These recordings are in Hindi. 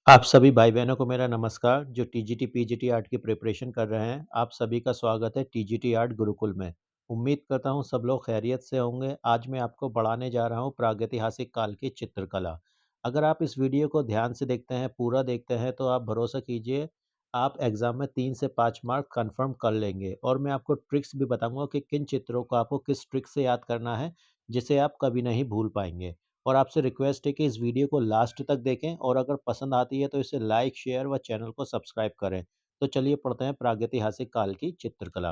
आप सभी भाई-बहनों को मेरा नमस्कार, जो टीजीटी, पीजीटी आर्ट की प्रिपरेशन कर रहे हैं। आप सभी का स्वागत है टीजीटी आर्ट गुरुकुल में। उम्मीद करता हूँ सब लोग खैरियत से होंगे। आज मैं आपको पढ़ाने जा रहा हूँ प्रागैतिहासिक काल की चित्रकला। अगर आप इस वीडियो को ध्यान से देखते हैं, पूरा देखते हैं, तो आप भरोसा कीजिए, आप एग्ज़ाम में 3 से 5 मार्क कन्फर्म कर लेंगे। और मैं आपको ट्रिक्स भी बताऊँगा कि किन चित्रों को आपको किस ट्रिक से याद करना है, जिसे आप कभी नहीं भूल पाएँगे। और आपसे रिक्वेस्ट है कि इस वीडियो को लास्ट तक देखें और अगर पसंद आती है तो इसे लाइक, शेयर व चैनल को सब्सक्राइब करें। तो चलिए पढ़ते हैं प्रागैतिहासिक काल की चित्रकला।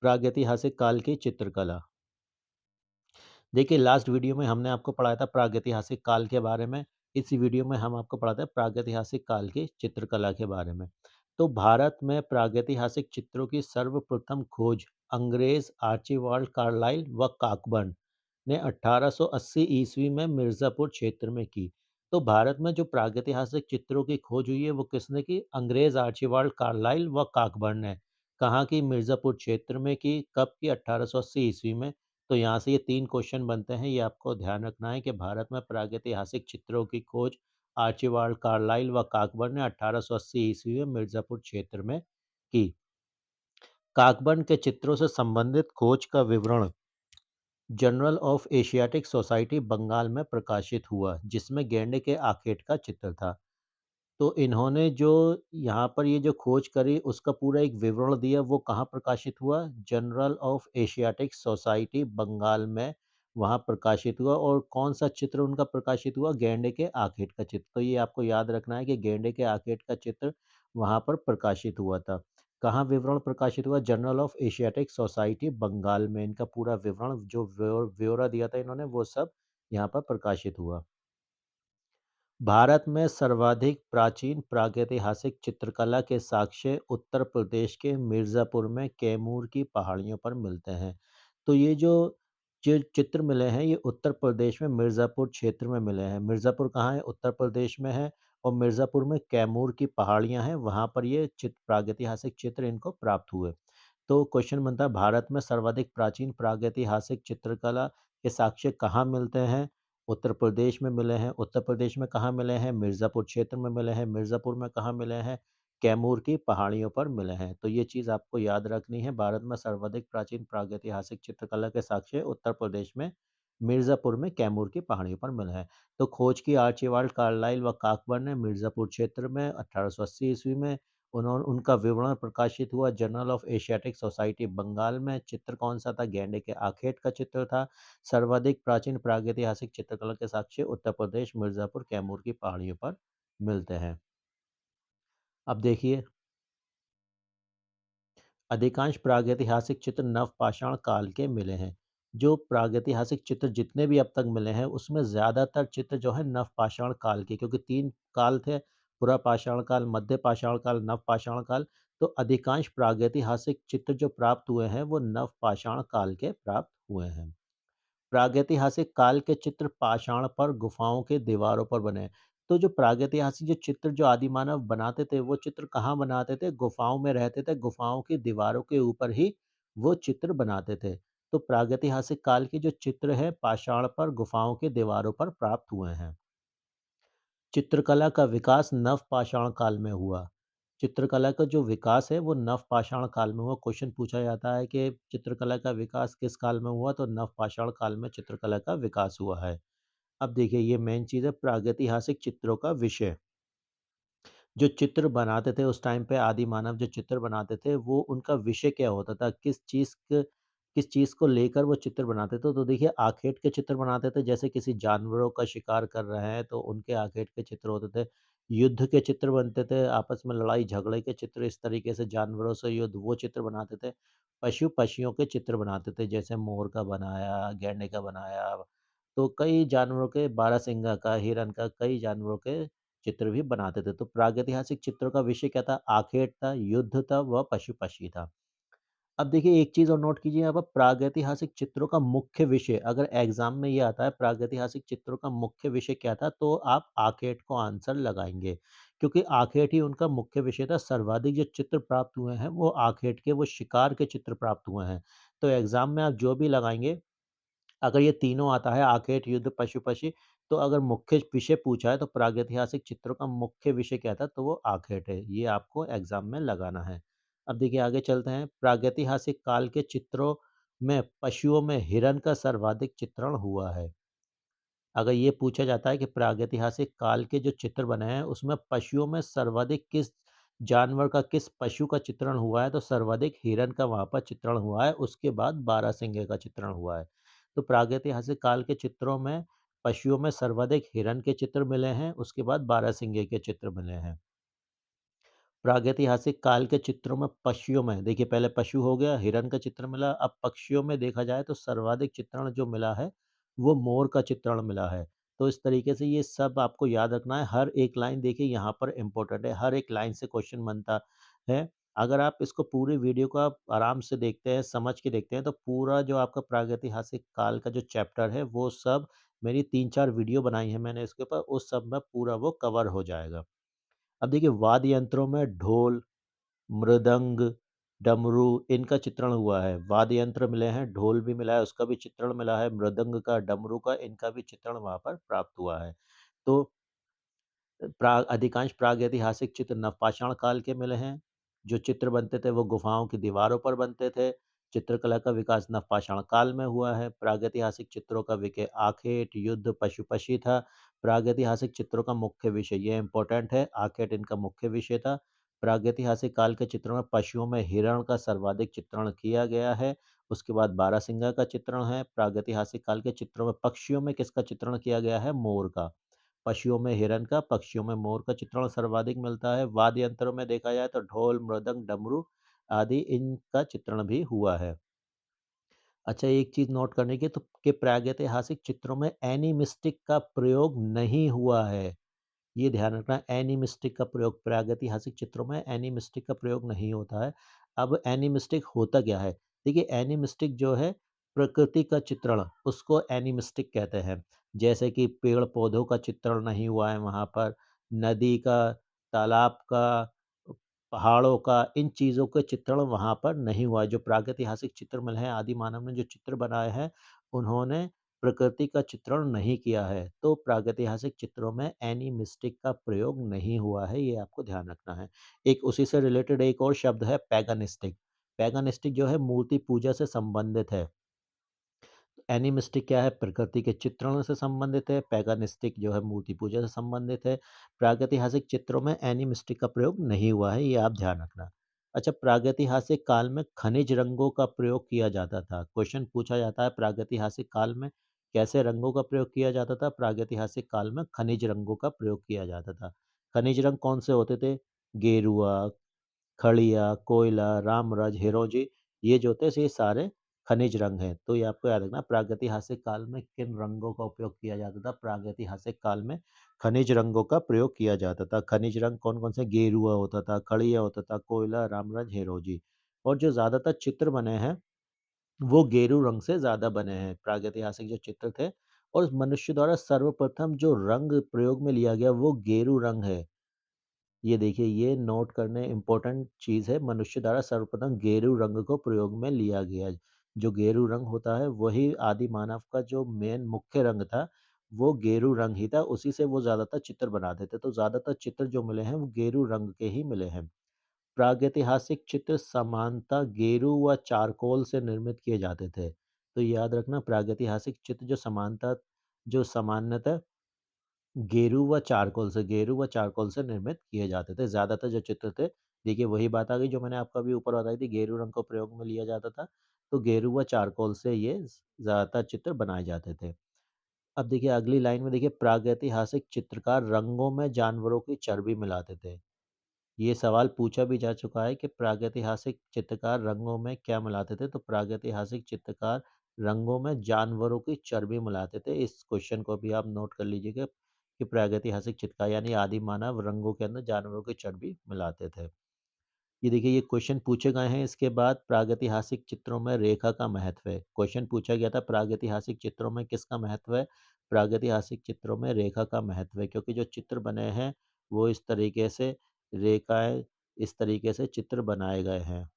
प्रागैतिहासिक काल की चित्रकला। देखिए लास्ट वीडियो में हमने आपको पढ़ाया था प्रागैतिहासिक काल के बारे में। इस वीडियो में हम आपको पढ़ाते हैं प्रागैतिहासिक काल की चित्रकला के बारे में। तो भारत में प्रागैतिहासिक चित्रों की सर्वप्रथम खोज अंग्रेज आर्चिबाल्ड कार्लाइल व काकबर्न ने 1880 ईस्वी में मिर्ज़ापुर क्षेत्र में की। तो भारत में जो प्रागैतिहासिक चित्रों की खोज हुई है वो किसने की? अंग्रेज आर्चिबाल्ड कार्लाइल व काकबर्न ने। कहाँ की? मिर्ज़ापुर क्षेत्र में की। कब की? 1880 ईस्वी में। तो यहाँ से ये 3 क्वेश्चन बनते हैं, ये आपको ध्यान रखना है कि भारत में प्रागैतिहासिक चित्रों की खोज आर्चिबाल्ड कार्लाइल व काकबर्न ने 1880 ईस्वी में मिर्ज़ापुर क्षेत्र में की। काकबर्न के चित्रों से संबंधित खोज का विवरण journal of Asiatic Society Bengal में प्रकाशित हुआ, जिसमें गैंडे के आखेट का चित्र था। तो इन्होंने जो यहाँ पर ये जो खोज करी उसका पूरा एक विवरण दिया, वो कहाँ प्रकाशित हुआ? Journal of Asiatic Society Bengal में वहाँ प्रकाशित हुआ। और कौन-सा चित्र उनका प्रकाशित हुआ? गैंडे के आखेट का चित्र। तो ये आपको याद रखना है कि गैंडे के आखेट का चित्र वहाँ पर प्रकाशित हुआ था। कहाँ विवरण प्रकाशित हुआ? Journal of Asiatic Society Bengal में। इनका पूरा विवरण जो ब्यौरा दिया था इन्होंने वो सब यहाँ पर प्रकाशित हुआ। भारत में सर्वाधिक प्राचीन प्रागैतिहासिक चित्रकला के साक्ष्य उत्तर प्रदेश के मिर्ज़ापुर में कैमूर की पहाड़ियों पर मिलते हैं। तो ये जो चित्र मिले हैं ये उत्तर प्रदेश में मिर्ज़ापुर क्षेत्र में मिले हैं। मिर्ज़ापुर कहाँ है? उत्तर प्रदेश में है। और मिर्ज़ापुर में कैमूर की पहाड़ियाँ हैं, वहाँ पर ये चित्र प्रागैतिहासिक चित्र इनको प्राप्त हुए। तो क्वेश्चन बनता है, भारत में सर्वाधिक प्राचीन प्रागैतिहासिक चित्रकला के साक्ष्य कहाँ मिलते हैं? उत्तर प्रदेश में मिले हैं। उत्तर प्रदेश में कहाँ मिले हैं? मिर्ज़ापुर क्षेत्र में मिले हैं। मिर्ज़ापुर में कहाँ मिले हैं? कैमूर की पहाड़ियों पर मिले हैं। तो ये चीज़ आपको याद रखनी है। भारत में सर्वाधिक प्राचीन प्रागैतिहासिक चित्रकला के साक्ष्य उत्तर प्रदेश में मिर्ज़ापुर में कैमूर की पहाड़ियों पर मिले हैं। तो खोज की आर्चिबाल्ड कार्लाइल व काकबर्न ने मिर्ज़ापुर क्षेत्र में 1880 ईस्वी में। उनका विवरण प्रकाशित हुआ journal of Asiatic Society Bengal में। चित्र कौन-सा था? गैंडे के आखेट का चित्र था। सर्वाधिक प्राचीन प्रागैतिहासिक चित्रकला के साक्ष्य उत्तर प्रदेश, मिर्ज़ापुर, कैमूर की पहाड़ियों पर मिलते हैं। अब देखिए, अधिकांश प्रागैतिहासिक चित्र नवपाषाण काल के मिले हैं। जो प्रागैतिहासिक चित्र जितने भी अब तक मिले हैं, उसमें ज़्यादातर चित्र जो है नवपाषाण काल के, क्योंकि 3 काल थे, पुरापाषाण काल, मध्य पाषाण काल, नवपाषाण काल। तो अधिकांश प्रागैतिहासिक चित्र जो प्राप्त हुए हैं, वो नवपाषाण काल के प्राप्त हुए हैं। प्रागैतिहासिक काल के चित्र पाषाण पर गुफाओं के दीवारों पर बने हैं। तो जो प्रागैतिहासिक जो चित्र जो आदिमानव बनाते थे, वो चित्र कहाँ बनाते थे? गुफाओं में रहते थे, गुफाओं की दीवारों के ऊपर ही वो चित्र बनाते थे। तो प्रागैतिहासिक काल के जो चित्र हैं, पाषाण पर गुफाओं की दीवारों पर प्राप्त हुए हैं। चित्रकला का विकास नवपाषाण काल में हुआ। चित्रकला का जो विकास है वो नवपाषाण काल में हुआ। क्वेश्चन पूछा जाता है कि चित्रकला का विकास किस काल में हुआ? तो नवपाषाण काल में चित्रकला का विकास हुआ है। अब देखिए ये मेन चीज़ है प्रागैतिहासिक चित्रों का विषय। जो चित्र बनाते थे उस टाइम पे आदि मानव जो चित्र बनाते थे वो उनका विषय क्या होता था? किस चीज़ को लेकर वो चित्र बनाते थे? तो देखिए आखेट के चित्र बनाते थे, जैसे किसी जानवरों का शिकार कर रहे हैं तो उनके आखेट के चित्र होते थे। युद्ध के चित्र बनते थे, आपस में लड़ाई झगड़े के चित्र, इस तरीके से जानवरों से युद्ध, वो चित्र बनाते थे। पशुओं के चित्र बनाते थे, जैसे मोर का बनाया, गैंडे का बनाया। तो कई जानवरों के, बारहसिंगा का, हिरन का, कई जानवरों के चित्र भी बनाते थे। तो प्रागैतिहासिक चित्रों का विषय क्या था? आखेट था, युद्ध था व पशु-पक्षी था। अब देखिए एक चीज़ और नोट कीजिए यहाँ पर, प्रागैतिहासिक चित्रों का मुख्य विषय, अगर एग्ज़ाम में ये आता है प्रागैतिहासिक चित्रों का मुख्य विषय क्या था? तो आप आखेट को आंसर लगाएँगे। क्योंकि आखेट ही उनका मुख्य विषय था। सर्वाधिक जो चित्र प्राप्त हुए हैं वो आखेट के, वो शिकार के चित्र प्राप्त हुए हैं। तो एग्ज़ाम में आप जो भी लगाएँगे, अगर ये तीनों आता है आखेट, युद्ध, पशु-पक्षी, तो अगर मुख्य विषय पूछा है तो प्रागैतिहासिक चित्रों का मुख्य विषय क्या था? तो वो आखेट है। ये आपको एग्ज़ाम में लगाना है। अब देखिए आगे चलते हैं। प्रागैतिहासिक काल के चित्रों में पशुओं में हिरण का सर्वाधिक चित्रण हुआ है। अगर ये पूछा जाता है कि प्रागैतिहासिक काल के जो चित्र बने हैं, उसमें पशुओं में सर्वाधिक किस जानवर का, किस पशु का चित्रण हुआ है, तो सर्वाधिक हिरन का वहाँ पर चित्रण हुआ है, उसके बाद बारहसिंगे का चित्रण हुआ है। तो प्रागैतिहासिक काल के चित्रों में पशुओं में सर्वाधिक हिरन के चित्र मिले हैं, उसके बाद बारहसिंगे के चित्र मिले हैं। प्रागैतिहासिक काल के चित्रों में पक्षियों में देखिए पहले पशु हो गया, हिरन का चित्र मिला, अब पक्षियों में देखा जाए तो सर्वाधिक चित्रण जो मिला है, वो मोर का चित्रण मिला है। तो इस तरीके से ये सब आपको याद रखना है, हर एक लाइन देखिए यहाँ पर इम्पोर्टेंट है, हर एक लाइन से क्वेश्चन बनता है। अगर आप इसको पूरी वीडियो को आप आराम से देखते हैं, समझ के देखते हैं, तो पूरा जो आपका प्रागैतिहासिक काल का जो चैप्टर है, वो सब मेरी 3-4 वीडियो बनाई है मैंने इसके ऊपर, उस सब में पूरा वो कवर हो जाएगा। अब देखिए वाद्य यंत्रों में ढोल, मृदंग, डमरू इनका चित्रण हुआ है। वाद्य यंत्र मिले हैं, ढोल भी मिला है, उसका भी चित्रण मिला है, मृदंग का, डमरू का, इनका भी चित्रण वहाँ पर प्राप्त हुआ है। तो अधिकांश प्रागैतिहासिक चित्र नवपाषाण काल के मिले हैं। जो चित्र बनते थे वो गुफाओं की दीवारों पर बनते थे। चित्रकला का विकास नवपाषाण काल में हुआ है। प्रागैतिहासिक चित्रों का विषय आखेट, युद्ध, पशुपक्षी था। प्रागैतिहासिक चित्रों का मुख्य विषय ये इम्पोर्टेंट है, आखेट इनका मुख्य विषय था। प्रागैतिहासिक काल के चित्रों में पशुओं में हिरण का सर्वाधिक चित्रण किया गया है। उसके बाद बारहसिंगा का चित्रण है। प्रागैतिहासिक काल के चित्रों में पक्षियों में किसका चित्रण किया गया है? मोर का। पशुओं में हिरन का, पक्षियों में मोर का चित्रण सर्वाधिक मिलता है। वाद्य यंत्रों में देखा जाए तो ढोल, मृदंग, डमरू आदि इनका चित्रण भी हुआ है। अच्छा एक चीज़ नोट करने की तो कि प्रागैतिहासिक चित्रों में एनीमिस्टिक का प्रयोग नहीं हुआ है। ये ध्यान रखना एनीमिस्टिक का प्रयोग प्रागैतिहासिक चित्रों में एनीमिस्टिक का प्रयोग नहीं होता है। अब एनीमिस्टिक होता क्या है? देखिए एनीमिस्टिक जो है प्रकृति का चित्रण उसको एनीमिस्टिक कहते हैं। जैसे कि पेड़-पौधों का चित्रण नहीं हुआ है वहाँ पर, नदी का, तालाब का, पहाड़ों का, इन चीज़ों के चित्रण वहाँ पर नहीं हुआ है। जो प्रागैतिहासिक चित्र मिले हैं, आदि मानव ने जो चित्र बनाए हैं, उन्होंने प्रकृति का चित्रण नहीं किया है, तो प्रागैतिहासिक चित्रों में एनिमिस्टिक का प्रयोग नहीं हुआ है, ये आपको ध्यान रखना है। एक उसी से रिलेटेड एक और शब्द है पैगनिस्टिक। पैगनिस्टिक जो है मूर्ति पूजा से संबंधित है। एनिमिस्टिक क्या है? प्रकृति के चित्रणों से संबंधित है, पैगानिस्टिक जो है मूर्ति पूजा से संबंधित है। प्रागैतिहासिक चित्रों में एनिमिस्टिक का प्रयोग नहीं हुआ है, ये आप ध्यान रखना। अच्छा प्रागैतिहासिक काल में खनिज रंगों का प्रयोग किया जाता था। क्वेश्चन पूछा जाता है प्रागैतिहासिक काल में कैसे रंगों का प्रयोग किया जाता था? प्रागैतिहासिक काल में खनिज रंगों का प्रयोग किया जाता था। खनिज रंग कौन से होते थे? गेरुआ, खड़िया, कोयला, रामराज, हिरोजी ये जो होते हैं ये सारे खनिज रंग हैं। तो ये आपको याद रखना प्रागैतिहासिक काल में किन रंगों का उपयोग किया जाता था? प्रागैतिहासिक काल में खनिज रंगों का प्रयोग किया जाता था। खनिज रंग कौन-कौन से? गेरुआ होता था, खड़िया होता था, कोयला, रामराज, हिरोजी। और जो ज़्यादातर चित्र बने हैं, वो गेरू रंग से ज़्यादा बने हैं। प्रागैतिहासिक जो चित्र थे और मनुष्य द्वारा सर्वप्रथम जो रंग प्रयोग में लिया गया वो गेरू रंग है। ये देखिए ये नोट करने इम्पोर्टेंट चीज़ है, मनुष्य द्वारा सर्वप्रथम गेरू रंग को प्रयोग में लिया गया। जो गेरू रंग होता है वही आदि मानव का जो मेन मुख्य रंग था, वो गेरू रंग ही था, उसी से वो ज़्यादातर चित्र बनाते थे। तो ज़्यादातर चित्र जो मिले हैं वो गेरू रंग के ही मिले हैं। प्रागैतिहासिक चित्र सामान्यतः गेरू व चारकोल से निर्मित किए जाते थे। तो याद रखना प्रागैतिहासिक चित्र जो सामान्यतः गेरू व चारकोल से निर्मित किए जाते थे। ज़्यादातर जो चित्र थे, देखिए वही बात आ गई जो मैंने आपको अभी ऊपर बताई थी, गेरू रंग को प्रयोग में लिया जाता था, तो गेरू व चारकोल से ये ज़्यादातर चित्र बनाए जाते थे। अब देखिए अगली लाइन में देखिए प्रागैतिहासिक चित्रकार रंगों में जानवरों की चर्बी मिलाते थे। ये सवाल पूछा भी जा चुका है कि प्रागैतिहासिक चित्रकार रंगों में क्या मिलाते थे? तो प्रागैतिहासिक चित्रकार रंगों में जानवरों की चर्बी मिलाते थे। इस क्वेश्चन को भी आप नोट कर लीजिएगा कि प्रागैतिहासिक चित्रकार यानी आदि मानव रंगों के अंदर जानवरों की चर्बी मिलाते थे। ये देखिए ये क्वेश्चन पूछे गए हैं इसके बाद प्रागैतिहासिक चित्रों में रेखा का महत्व है। क्वेश्चन पूछा गया था प्रागैतिहासिक चित्रों में किसका महत्व है? प्रागैतिहासिक चित्रों में रेखा का महत्व है क्योंकि जो चित्र बने हैं वो इस तरीके से रेखाएँ इस तरीके से चित्र बनाए गए हैं।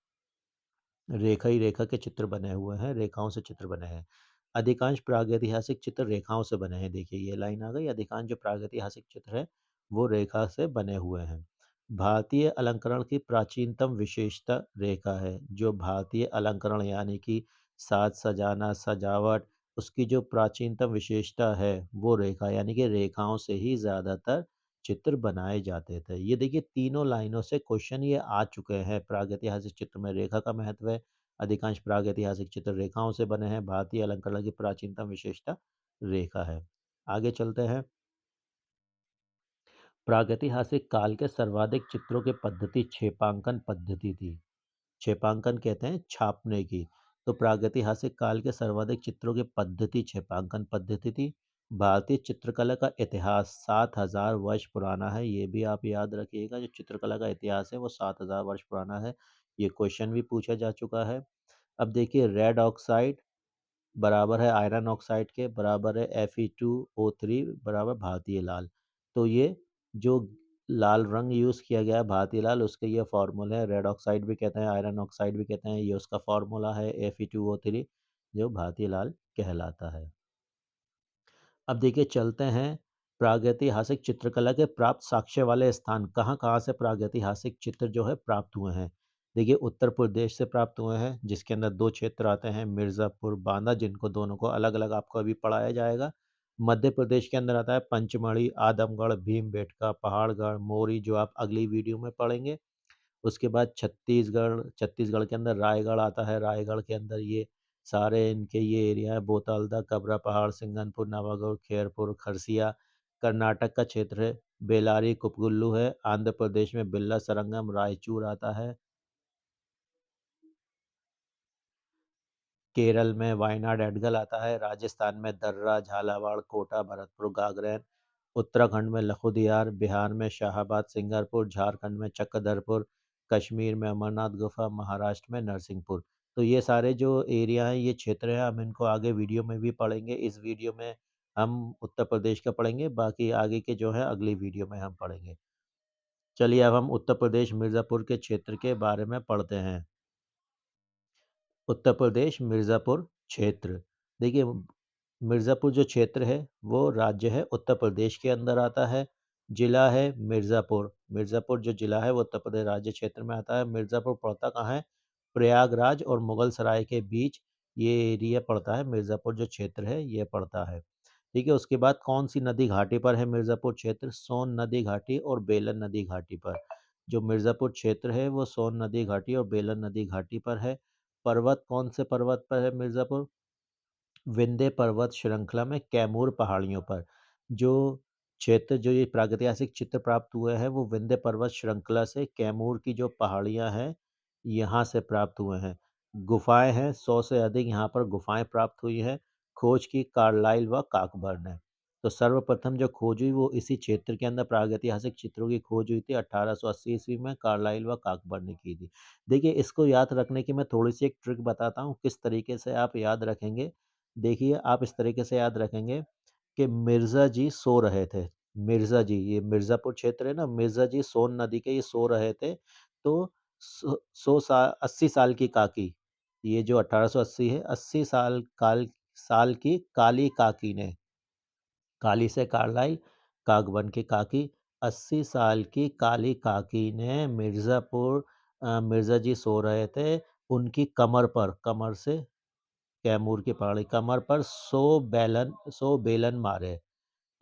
रेखा ही रेखा के चित्र बने हुए हैं, रेखाओं से चित्र बने हैं। अधिकांश प्रागैतिहासिक चित्र रेखाओं से बने हैं। देखिए ये लाइन आ गई, अधिकांश जो प्रागैतिहासिक चित्र है वो रेखा से बने हुए हैं। भारतीय अलंकरण की प्राचीनतम विशेषता रेखा है। जो भारतीय अलंकरण यानी कि साज सजाना, सजावट, उसकी जो प्राचीनतम विशेषता है वो रेखा, यानी कि रेखाओं से ही ज़्यादातर चित्र बनाए जाते थे। ये देखिए तीनों लाइनों से क्वेश्चन ये आ चुके हैं। प्रागैतिहासिक चित्र में रेखा का महत्व है, अधिकांश प्रागैतिहासिक चित्र रेखाओं से बने हैं, भारतीय अलंकरण की प्राचीनतम विशेषता रेखा है। आगे चलते हैं। प्रागैतिहासिक काल के सर्वाधिक चित्रों की पद्धति क्षेपांकन पद्धति थी। क्षेपांकन कहते हैं छापने की। तो प्रागैतिहासिक काल के सर्वाधिक चित्रों की पद्धति क्षेपांकन पद्धति थी। भारतीय चित्रकला का इतिहास 7,000 वर्ष पुराना है। ये भी आप याद रखिएगा, जो चित्रकला का इतिहास है वो 7,000 वर्ष पुराना है। ये क्वेश्चन भी पूछा जा चुका है। अब देखिए, रेड ऑक्साइड बराबर है आयरन ऑक्साइड के, बराबर है Fe2O3 बराबर भारतीय लाल। तो ये जो लाल रंग यूज़ किया गया है भारतीय लाल, उसके ये फार्मूले हैं। रेड ऑक्साइड भी कहते हैं, आयरन ऑक्साइड भी कहते हैं, ये उसका फार्मूला है Fe2O3, जो भारतीय लाल कहलाता है। अब देखिए चलते हैं, प्रागैतिहासिक चित्रकला के प्राप्त साक्ष्य वाले स्थान कहाँ-कहाँ से प्रागैतिहासिक चित्र जो है प्राप्त हुए हैं। देखिए उत्तर प्रदेश से प्राप्त हुए हैं, जिसके अंदर 2 क्षेत्र आते हैं, मिर्ज़ापुर, बांदा, जिनको दोनों को अलग-अलग आपको अभी पढ़ाया जाएगा। मध्य प्रदेश के अंदर आता है पंचमढ़ी, आदमगढ़, भीमबेटका, पहाड़गढ़, मोरी, जो आप अगली वीडियो में पढ़ेंगे। उसके बाद छत्तीसगढ़, छत्तीसगढ़ के अंदर रायगढ़ आता है, रायगढ़ के अंदर ये सारे इनके ये एरिया है, बोतालदा, कबरा पहाड़, सिंगनपुर, नवागढ़, खेरपुर, खरसिया। कर्नाटक का क्षेत्र है, बेलारी, कुपगुल्लू है। आंध्र प्रदेश में बिल्ला सरंगम, रायचूर आता है। केरल में वायनाड एडगल आता है। राजस्थान में दर्रा, झालावाड़, कोटा, भरतपुर, गागरेन। उत्तराखंड में लखुदियार, बिहार में शाहाबाद, सिंगारपुर, झारखंड में चक्रधरपुर, कश्मीर में अमरनाथ गुफा, महाराष्ट्र में नरसिंहपुर। तो ये सारे जो एरिया हैं, ये क्षेत्र हैं, हम इनको आगे वीडियो में भी पढ़ेंगे। इस वीडियो में हम उत्तर प्रदेश का पढ़ेंगे, बाकी आगे के जो है अगली वीडियो में हम पढ़ेंगे। चलिए अब हम उत्तर प्रदेश मिर्ज़ापुर के क्षेत्र के बारे में पढ़ते हैं। उत्तर प्रदेश मिर्ज़ापुर क्षेत्र। देखिए मिर्ज़ापुर जो क्षेत्र है वो राज्य है, उत्तर प्रदेश के अंदर आता है। ज़िला है मिर्ज़ापुर। मिर्ज़ापुर जो ज़िला है वो उत्तर प्रदेश राज्य क्षेत्र में आता है। मिर्ज़ापुर पड़ता कहाँ है? प्रयागराज और मुगल सराय के बीच ये एरिया पड़ता है। मिर्ज़ापुर जो क्षेत्र है ये पड़ता है। ठीक है, उसके बाद कौन सी नदी घाटी पर है मिर्ज़ापुर क्षेत्र? सोन नदी घाटी और बेलन नदी घाटी पर। जो मिर्ज़ापुर क्षेत्र है वो सोन नदी घाटी और बेलन नदी घाटी पर है। पर्वत कौन से पर्वत पर है मिर्ज़ापुर? विंध्य पर्वत श्रृंखला में कैमूर पहाड़ियों पर। जो क्षेत्र जो ये प्रागैतिहासिक चित्र प्राप्त हुए हैं वो विंध्य पर्वत श्रृंखला से, कैमूर की जो पहाड़ियाँ हैं यहाँ से प्राप्त हुए हैं। गुफाएं हैं 100 से अधिक, यहाँ पर गुफाएं प्राप्त हुई हैं। खोज की कार्लाइल व काकबर्न ने। तो सर्वप्रथम जो खोज हुई वो इसी क्षेत्र के अंदर प्रागैतिहासिक चित्रों की खोज हुई थी 1880 ईस्वी में, कार्लाइल व काकबर्न ने की थी। देखिए इसको याद रखने की मैं थोड़ी सी एक ट्रिक बताता हूँ, किस तरीके से आप याद रखेंगे। देखिए, आप इस तरीके से याद रखेंगे कि मिर्ज़ा जी सो रहे थे। मिर्ज़ा जी, ये मिर्ज़ापुर क्षेत्र है ना, मिर्ज़ा जी सोन नदी के ये सो रहे थे। तो सो 80 साल की काकी, ये जो 1880 है, 80 साल की काली काकी ने, काली से कार्लाइल, कागबन की काकी, 80 साल की काली काकी ने मिर्ज़ा जी सो रहे थे, उनकी कमर से, कैमूर की पहाड़ी, कमर पर 100 बेलन मारे।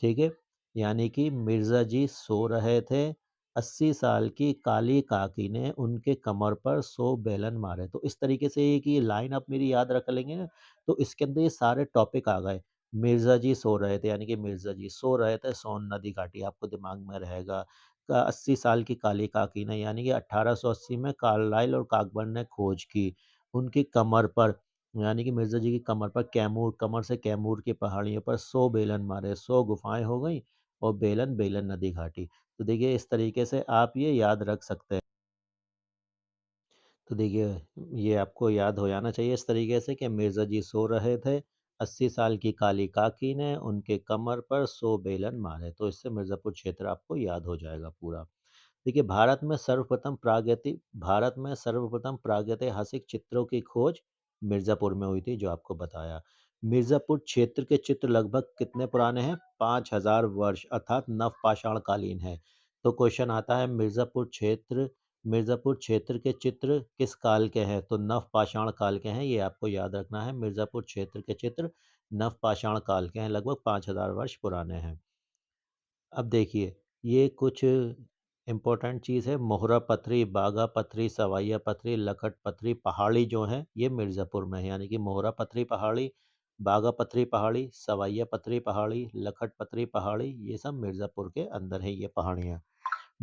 ठीक है? यानी कि मिर्ज़ा जी सो रहे थे, 80 साल की काली काकी ने उनके कमर पर 100 बेलन मारे। तो इस तरीके से एक ये लाइन आप मेरी याद रख लेंगे ना, तो इसके अंदर ये सारे टॉपिक आ गए। मिर्ज़ा जी सो रहे थे, यानी कि मिर्ज़ा जी सो रहे थे, सोन नदी घाटी आपको दिमाग में रहेगा। 80 साल की काली काकी ने, यानी कि 1880 में कार्लाइल और कॉकबर्न ने खोज की। उनकी कमर पर, यानी कि मिर्ज़ा जी की कमर पर, कमर से कैमूर की पहाड़ियों पर 100 बेलन मारे, 100 गुफाएँ हो गईं और बेलन नदी घाटी। तो देखिए इस तरीके से आप ये याद रख सकते हैं। तो देखिए ये आपको याद हो जाना चाहिए इस तरीके से कि मिर्ज़ा जी सो रहे थे, 80 साल की काली काकी ने उनके कमर पर 100 बेलन मारे। तो इससे मिर्ज़ापुर क्षेत्र आपको याद हो जाएगा पूरा। देखिए भारत में सर्वप्रथम प्रागैतिहासिक चित्रों की खोज मिर्ज़ापुर में हुई थी, जो आपको बताया। मिर्ज़ापुर क्षेत्र के चित्र लगभग कितने पुराने हैं? 5000 वर्ष अर्थात नवपाषाण कालीन है। तो क्वेश्चन आता है मिर्ज़ापुर क्षेत्र के चित्र किस काल के हैं? तो नवपाषाण काल के हैं, ये आपको याद रखना है। मिर्ज़ापुर क्षेत्र के चित्र नवपाषाण काल के हैं, लगभग 5000 वर्ष पुराने हैं। अब देखिए, ये कुछ इम्पोर्टेंट चीज़ है, मोहरा पथरी, बाघा पथरी, सवाइया पथरी, लखट पथरी पहाड़ी जो है ये मिर्ज़ापुर में है, यानी कि मोहरा पथरी पहाड़ी, बाघा पथरी पहाड़ी, सवाइया पथरी पहाड़ी, लखट पथरी पहाड़ी, ये सब मिर्ज़ापुर के अंदर है ये पहाड़ियाँ।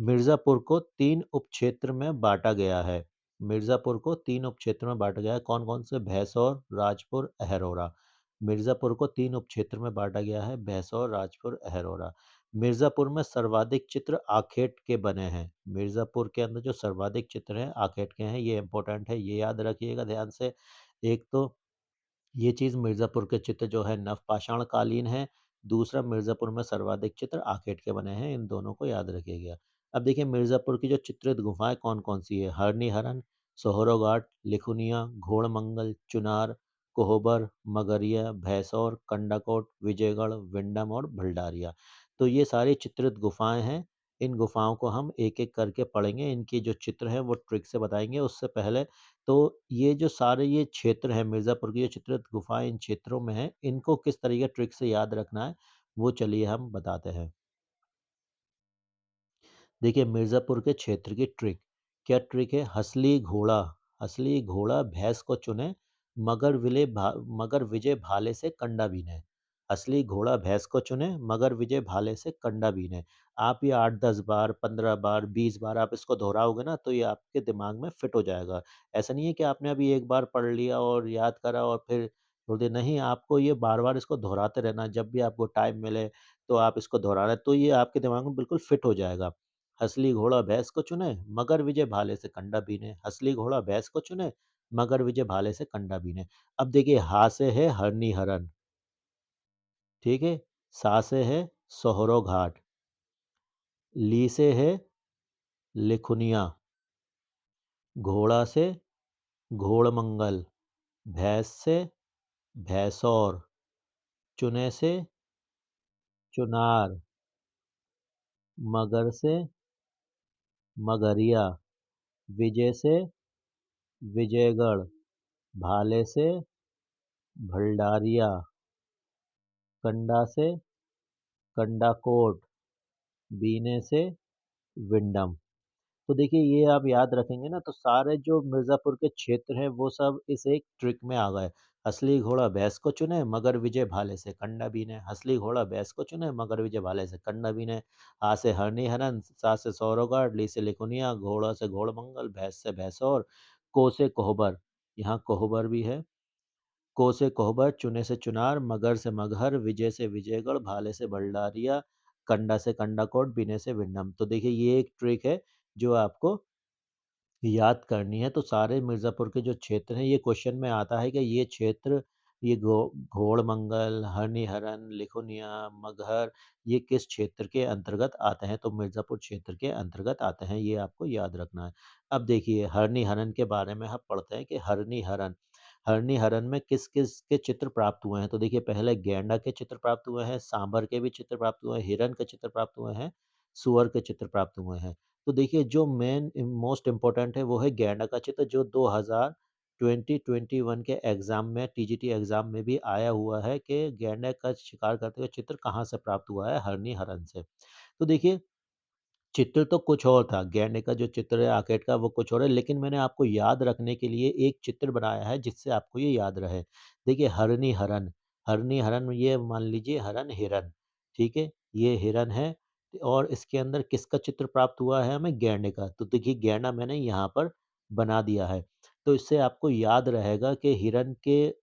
मिर्ज़ापुर को 3 उपक्षेत्र में बाँटा गया है। मिर्ज़ापुर को 3 उपक्षेत्र में बाँटा गया है, कौन-कौन से? भैंसौर, राजपुर, अहरौरा। मिर्ज़ापुर को 3 उपक्षेत्र में बाँटा गया है, भैंसौर, राजपुर, अहरौरा। मिर्ज़ापुर में सर्वाधिक चित्र आखेट के बने हैं। मिर्ज़ापुर के अंदर जो सर्वाधिक चित्र हैं, आखेट के हैं, ये इम्पोर्टेंट है, ये याद रखिएगा ध्यान से। एक तो ये चीज़ मिर्ज़ापुर के चित्र जो है नवपाषाण कालीन है, दूसरा मिर्ज़ापुर में सर्वाधिक चित्र आखेट के बने हैं, इन दोनों को याद रखिएगा। अब देखिए मिर्ज़ापुर की जो चित्रित गुफ़ाएँ कौन-कौन सी है? हरनी हरन, सोहरो घाट, लिखुनिया, घोड़मंगल, चुनार, कोहबर, मगरिया, भैंसौर, कंडाकोट, विजयगढ़, विंडम और भंडारिया। तो ये सारी चित्रित गुफ़ाएँ हैं, इन गुफ़ाओं को हम एक-एक करके पढ़ेंगे, इनकी जो चित्र हैं वो ट्रिक से बताएँगे। उससे पहले तो ये जो सारे ये क्षेत्र हैं मिर्ज़ापुर की जो चित्रित गुफ़ाएँ इन क्षेत्रों में हैं, इनको किस तरीके ट्रिक से याद रखना है, वो चलिए हम बताते हैं। देखिए मिर्ज़ापुर के क्षेत्र की ट्रिक, क्या ट्रिक है? हँसली घोड़ा भैंस को चुने, मगर विजय भाले से कंडा बीने। हँसली घोड़ा भैंस को चुने, मगर विजय भाले से कंडा बीने। आप ये 8-10 बार, 15 बार, 20 बार आप इसको दोहराओगे ना, तो ये आपके दिमाग में फिट हो जाएगा। ऐसा नहीं है कि आपने अभी एक बार पढ़ लिया और याद करा और फिर छोड़ दिया, नहीं आपको ये बार-बार इसको दोहराते रहना है, जब भी आपको टाइम मिले, तो आप इसको दोहराना, तो ये आपके दिमाग में बिल्कुल फिट हो जाएगा। हँसली घोड़ा भैंस को चुने, मगर विजय भाले से कंडा बीने। हँसली घोड़ा भैंस को चुने, मगर विजय भाले से कंडा बीने। अब देखिए हा से है हरनी हरन, ठीक है? सा से है सोहरो घाट, ली से है लिखुनिया, घोड़ा से घोड़मंगल, भैंस से भैंसौर, चुने से चुनार, मगर से मगरिया, विजय से विजयगढ़, भाले से भलडारिया, कंडा से कंडाकोट, बीने से विंडम। तो देखिए ये आप याद रखेंगे ना तो सारे जो मिर्ज़ापुर के क्षेत्र हैं वो सब इस एक ट्रिक में आ गए। असली घोड़ा भैंस को चुने मगर विजय भाले से कंडा बीने। असली घोड़ा भैंस को चुने मगर विजय भाले से कंडा बीने। आ से हरनी हरन, सा से सौरोगाड, ली से लिकुनिया, घोड़ा से घोड़मंगल, भैंस से भैंसौर, को से कोहबर। यहाँ कोहबर भी है। को से कोहबर, चुने से चुनार, मगर से मगहर, विजय से विजयगढ़, भाले से भलडारिया, कंडा से कंडाकोट, बीने से विंडम। तो देखिए ये एक ट्रिक है जो आपको याद करनी है। तो सारे मिर्ज़ापुर के जो क्षेत्र हैं ये क्वेश्चन में आता है कि ये क्षेत्र ये घोड़मंगल, हरनी-हरन, लिखुनिया, मगहर ये किस क्षेत्र के अंतर्गत आते हैं? तो मिर्ज़ापुर क्षेत्र के अंतर्गत आते हैं, ये आपको याद रखना है। अब देखिए हरनी-हरन के बारे में हम पढ़ते हैं कि हरनी-हरन में किस-किस के चित्र प्राप्त हुए हैं? तो देखिए पहले गैंडा के चित्र प्राप्त हुए हैं, सांभर के भी चित्र प्राप्त हुए हैं, हिरन के चित्र प्राप्त हुए हैं, सूअर के चित्र प्राप्त हुए हैं। तो देखिए जो मोस्ट इम्पोर्टेंट है वो है गैंडा का चित्र जो 2021 के एग्ज़ाम में टीजीटी एग्ज़ाम में भी आया हुआ है कि गैंडा का शिकार करते हुए चित्र कहाँ से प्राप्त हुआ है? हरनी हरन से। तो देखिए चित्र तो कुछ और था, गैंडे का जो चित्र है आर्किड का वो कुछ और है, लेकिन मैंने आपको याद रखने के लिए एक चित्र बनाया है जिससे आपको ये याद रहे। देखिए हरनी हरन में ये मान लीजिए हरन हिरन, ठीक है? ये हिरन है और इसके अंदर किसका चित्र प्राप्त हुआ है हमें? गैंडे का। तो देखिए गैंडा मैंने यहाँ पर बना दिया है। तो इससे आपको याद रहेगा कि हिरन के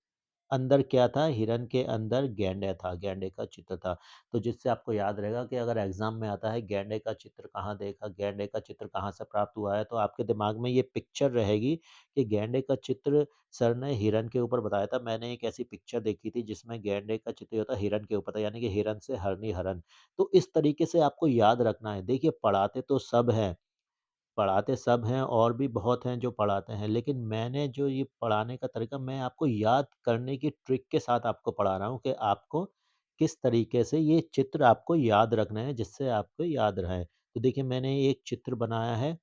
अंदर क्या था? हिरन के अंदर गैंडा था, गैंडे का चित्र था। तो जिससे आपको याद रहेगा कि अगर एग्ज़ाम में आता है गैंडे का चित्र कहाँ देखा, गैंडे का चित्र कहाँ से प्राप्त हुआ है, तो आपके दिमाग में ये पिक्चर रहेगी कि गैंडे का चित्र सर ने हिरन के ऊपर बताया था। मैंने एक ऐसी पिक्चर देखी थी जिसमें गैंडे का चित्र जो था हिरन के ऊपर था, यानी कि हिरन से हरनी हरन। तो इस तरीके से आपको याद रखना है। देखिए पढ़ाते तो सब हैं, पढ़ाते सब हैं और भी बहुत हैं जो पढ़ाते हैं, लेकिन मैंने जो ये पढ़ाने का तरीका मैं आपको याद करने की ट्रिक के साथ आपको पढ़ा रहा हूँ कि आपको किस तरीके से ये चित्र आपको याद रखना है जिससे आपको याद रहे। तो देखिए मैंने एक चित्र बनाया है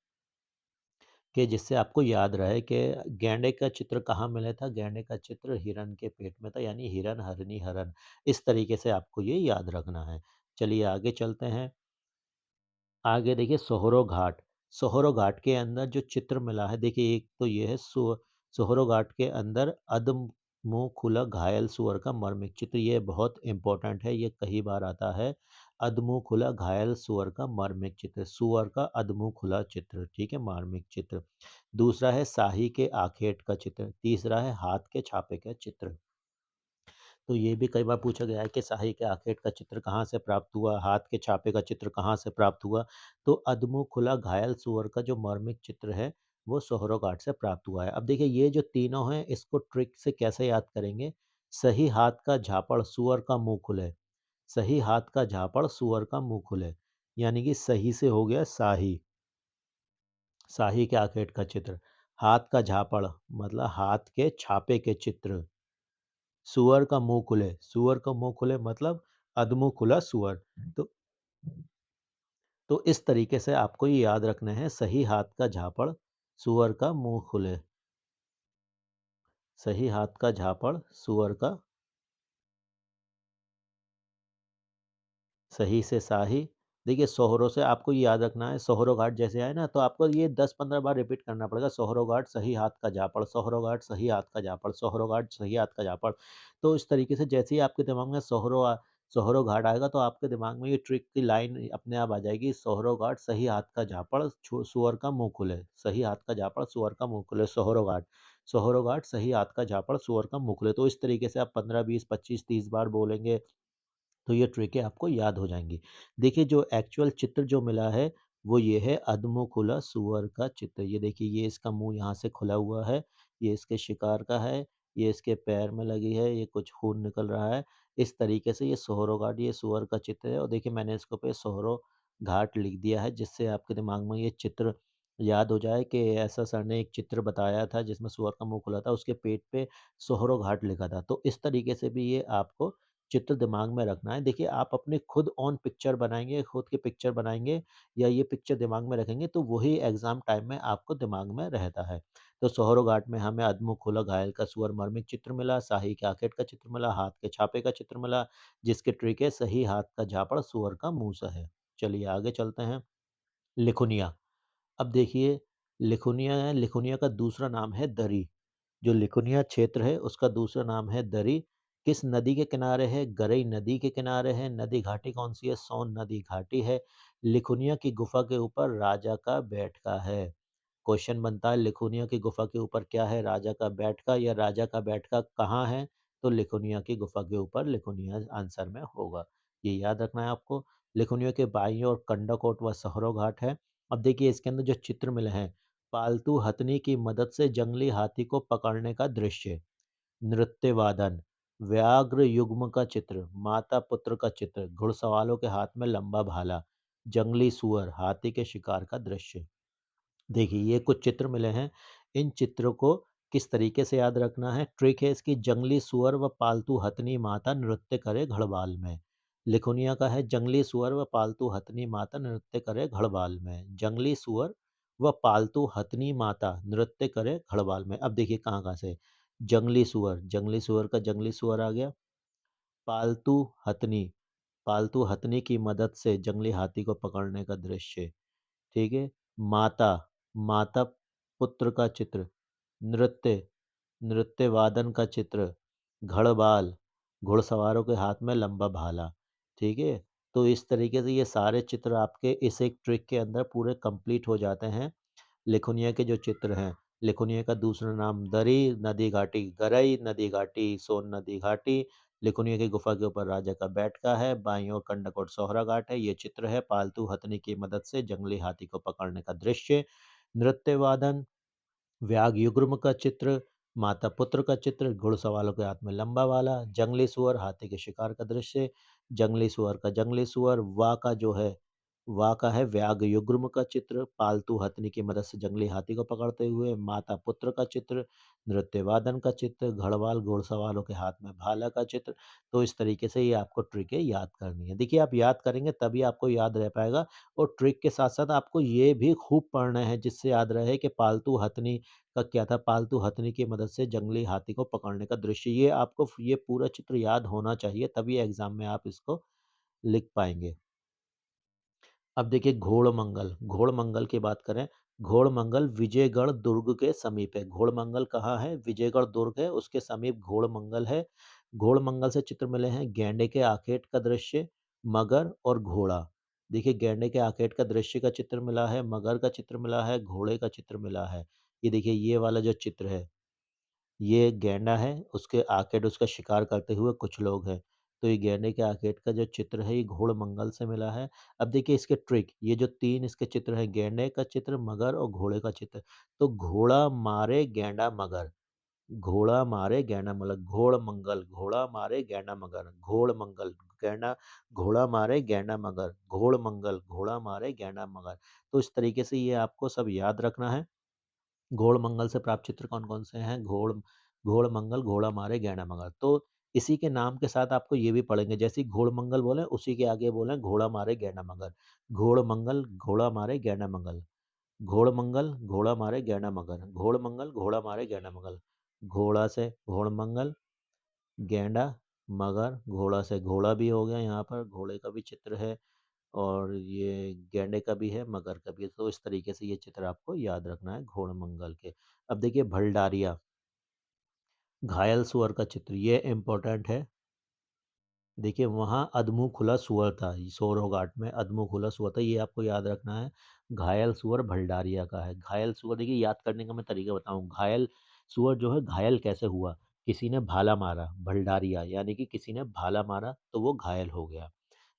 कि जिससे आपको याद रहे कि गैंडे का चित्र कहाँ मिला था, गैंडे का चित्र हिरन के पेट में था यानी हिरन, हरनी, हरन। इस तरीके से आपको ये याद रखना है। चलिए आगे चलते हैं। आगे देखिए सोहरो घाट। सोहरो घाट के अंदर जो चित्र मिला है देखिए एक तो ये है सोहरो घाट के अंदर अधम मुँह खुला घायल सूअर का मर्मिक चित्र, ये बहुत इम्पोर्टेंट है, ये कई बार आता है। अधमुँह खुला घायल सूअर का मर्मिक चित्र, सूअर का अधमुँह खुला चित्र, ठीक है? मार्मिक चित्र। दूसरा है शाही के आखेट का चित्र, तीसरा है हाथ के छापे का चित्र। तो ये भी कई बार पूछा गया है कि शाही के आखेट का चित्र कहाँ से प्राप्त हुआ, हाथ के छापे का चित्र कहाँ से प्राप्त हुआ। तो अधमुँह खुला घायल सूअर का जो मर्मिक चित्र है, वो सोहरों घाट से प्राप्त हुआ है। अब देखिए ये जो तीनों हैं इसको ट्रिक से कैसे याद करेंगे? सही हाथ का झापड़ सूअर का मुँह खुले, सही हाथ का झापड़ सूअर का मुँह खुले। यानी कि सही से हो गया शाही, शाही के आखेट का चित्र। हाथ का झापड़ मतलब हाथ के छापे के चित्र। सूअर का मुँह खुले, सूअर का मुँह खुले मतलब अधमुँह खुला सूअर। तो इस तरीके से आपको ये याद रखना है, सही हाथ का झापड़, सूअर का मुँह खुले। सही हाथ का झापड़, सूअर का सही से साही। देखिए सोहरों से आपको ये याद रखना है, सोहरों घाट जैसे आए ना तो आपको ये 10-15 बार रिपीट करना पड़ेगा। सोहरों घाट सही हाथ का झापड़, सोहरों घाट सही हाथ का झापड़, सोहरों घाट सही हाथ का झापड़। तो इस तरीके से जैसे ही आपके दिमाग में सोहरों घाट आएगा तो आपके दिमाग में ये ट्रिक की लाइन अपने आप आ जाएगी। सोहरों घाट सही हाथ का झापड़, सूअर का मुँह खुले। सही हाथ का झापड़, सूअर का मुँह खुले, सोहरों घाट। सोहरों घाट सही हाथ का झापड़, सूअर का मुँह खुले। तो इस तरीके से आप 15, 20, 25, 30 बार बोलेंगे तो ये ट्रिकें आपको याद हो जाएँगी। देखिए जो एक्चुअल चित्र जो मिला है, वो ये है अधमुँह खुला सूअर का चित्र। ये देखिए ये इसका मुँह यहाँ से खुला हुआ है, ये इसके शिकार का है, ये इसके पैर में लगी है, ये कुछ खून निकल रहा है। इस तरीके से ये सोहरों घाट ये सूअर का चित्र है और देखिए मैंने इसके ऊपर सोहरों घाट लिख दिया है जिससे आपके दिमाग में ये चित्र याद हो जाए कि ऐसा सर ने एक चित्र बताया था जिसमें सूअर का मुँह खुला था, उसके पेट पे सोहरों घाट लिखा था। तो इस तरीके से भी ये आपको चित्र दिमाग में रखना है। देखिए आप अपने खुद ओन पिक्चर बनाएँगे, खुद की पिक्चर बनाएँगे या ये पिक्चर दिमाग में रखेंगे तो वही एग्ज़ाम टाइम में आपको दिमाग में रहता है। तो सोहरों घाट में हमें अधमुँह खुला घायल का सूअर मर्मिक चित्र मिला, शाही के आखेट का चित्र मिला, हाथ के छापे का चित्र मिला, जिसकी ट्रिक है सही हाथ का झापड़ सूअर का मुँह सा है। चलिए आगे चलते हैं। लिखुनिया। अब देखिए लिखुनिया है, लिखुनिया का दूसरा नाम है दरी। जो लिकुनिया क्षेत्र है उसका दूसरा नाम है दरी। किस नदी के किनारे है? गरई नदी के किनारे है। नदी घाटी कौन सी है? सोन नदी घाटी है। लिकुनिया की गुफा के ऊपर राजा का बैठका है। क्वेश्चन बनता है लिकुनिया की गुफा के ऊपर क्या है? राजा का बैठका या राजा का बैठका कहाँ है? तो लिकुनिया की गुफा के ऊपर लिकुनिया आंसर में होगा। ये याद रखना है आपको। लिकुनिया के बाईं ओर कंडाकोट व सहरो घाट है। अब देखिए इसके अंदर जो चित्र मिले हैं पालतू हथनी की मदद से जंगली हाथी को पकड़ने का दृश्य, नृत्य वादन, व्याघ्र युग्म का चित्र, माता पुत्र का चित्र, घुड़सवारों के हाथ में लंबा भाला, जंगली सुअर, हाथी के शिकार का दृश्य। देखिए ये कुछ चित्र मिले हैं। इन चित्रों को किस तरीके से याद रखना है? ट्रिक है इसकी जंगली सुअर व पालतू हथनी माता नृत्य करे घड़बाल में। लिखुनिया का है जंगली सुअर व पालतू हथनी माता नृत्य करे घड़बाल में। जंगली सुअर व पालतू हथनी माता नृत्य करे घड़बाल में। अब देखिए कहाँ-कहाँ से जंगली सुअर का जंगली सुअर आ गया। पालतू हथनी, पालतू हथनी की मदद से जंगली हाथी को पकड़ने का दृश्य। ठीक है? माता, माता पुत्र का चित्र, नृत्य, नृत्य वादन का चित्र, घड़बाल, घुड़सवारों के हाथ में लंबा भाला, ठीक है? तो इस तरीके से ये सारे चित्र आपके इस एक ट्रिक के अंदर पूरे कंप्लीट हो जाते हैं। लिखुनिया के जो चित्र हैं, लिखुनिया का दूसरा नाम दरी नदी घाटी, गरई नदी घाटी, सोन नदी घाटी, लिखुनिया की गुफा के ऊपर राजा का बैठका है, बाईं ओर कंडकोट सोहरा घाट है, ये चित्र है, पालतू हथनी की मदद से जंगली हाथी को पकड़ने का दृश्य, नृत्य वादन, व्याघ युग्म का चित्र, माता पुत्र का चित्र, घुड़सवारों के हाथ में लंबा वाला, जंगली सुअर, हाथी के शिकार का दृश्य, जंगली सुअर का जंगली सुअर, वा का जो है वा का है व्याघ्रयुग्म का चित्र, पालतू हथनी की मदद से जंगली हाथी को पकड़ते हुए, माता पुत्र का चित्र, नृत्य वादन का चित्र, घड़वाल घुड़सवारों के हाथ में भाला का चित्र। तो इस तरीके से ये आपको ट्रिकें याद करनी है। देखिए आप याद करेंगे तभी आपको याद रह पाएगा और ट्रिक के साथ-साथ आपको ये भी खूब पढ़ना है जिससे याद रहे कि पालतू हथनी का क्या था, पालतू हथनी की मदद से जंगली हाथी को पकड़ने का दृश्य। ये आपको ये पूरा चित्र याद होना चाहिए तभी एग्ज़ाम में आप इसको लिख पाएँगे। अब देखिए घोड़मंगल, घोड़मंगल की बात करें, घोड़मंगल विजयगढ़ दुर्ग के समीप है। घोड़मंगल कहाँ है? विजयगढ़ दुर्ग है, उसके समीप घोड़मंगल है। घोड़मंगल से चित्र मिले हैं गैंडे के आखेट का दृश्य, मगर और घोड़ा। देखिए गैंडे के आखेट का दृश्य का चित्र मिला है, मगर का चित्र मिला है, घोड़े का चित्र मिला है। ये देखिए ये वाला जो चित्र है ये गैंडा है, उसके आर्केड उसका शिकार करते हुए कुछ लोग हैं। तो ये गैंडे के आर्केड का जो चित्र है, ये घोड़मंगल से मिला है। अब देखिए इसके ट्रिक, ये जो 3 इसके चित्र हैं, गैंडे का चित्र, मगर और घोड़े का चित्र। तो घोड़ा मारे गैंडा मगर, घोड़ा मारे गैंडा मगर, घोड़मंगल, घोड़ा मारे गैंडा मगर, घोड़मंगल, गैंडा घोड़ा मारे गैंडा मगर, घोड़मंगल, घोड़ा मारे गैंडा मगर। तो इस तरीके से ये आपको सब याद रखना है। घोड़मंगल से प्राप्त चित्र कौन-कौन से हैं? घोड़मंगल, घोड़ा मारे गैंडा मगर। तो इसी के नाम के साथ आपको ये भी पढ़ेंगे, जैसे ही घोड़मंगल बोले, उसी के आगे बोलें घोड़ा मारे गैंडा मगर। घोड़मंगल, घोड़ा मारे गैंडा मंगल। घोड़मंगल, घोड़ा मारे गैंडा मगर। घोड़मंगल, घोड़ा मारे गैंडा मंगल। घोड़ा से घोड़मंगल, गैंडा, मगर, घोड़ा से घोड़ा भी हो गया यहाँ पर, घोड़े का भी चित्र है और ये गैंडे का भी है, मगर का भी है। तो इस तरीके से ये चित्र आपको याद रखना है घोड़मंगल के। अब देखिए भलडारिया, घायल सूअर का चित्र, ये इम्पोर्टेंट है। देखिए वहाँ अधमुँह खुला सूअर था, सोरो घाट में अधमुँह खुला सूअर था, ये आपको याद रखना है। घायल सूअर भलडारिया का है। घायल सूअर देखिए याद करने का मैं तरीका बताऊँ, घायल सूअर जो है घायल कैसे हुआ? किसी ने भाला मारा, भलडारिया यानी कि किसी ने भाला मारा तो वो घायल हो गया।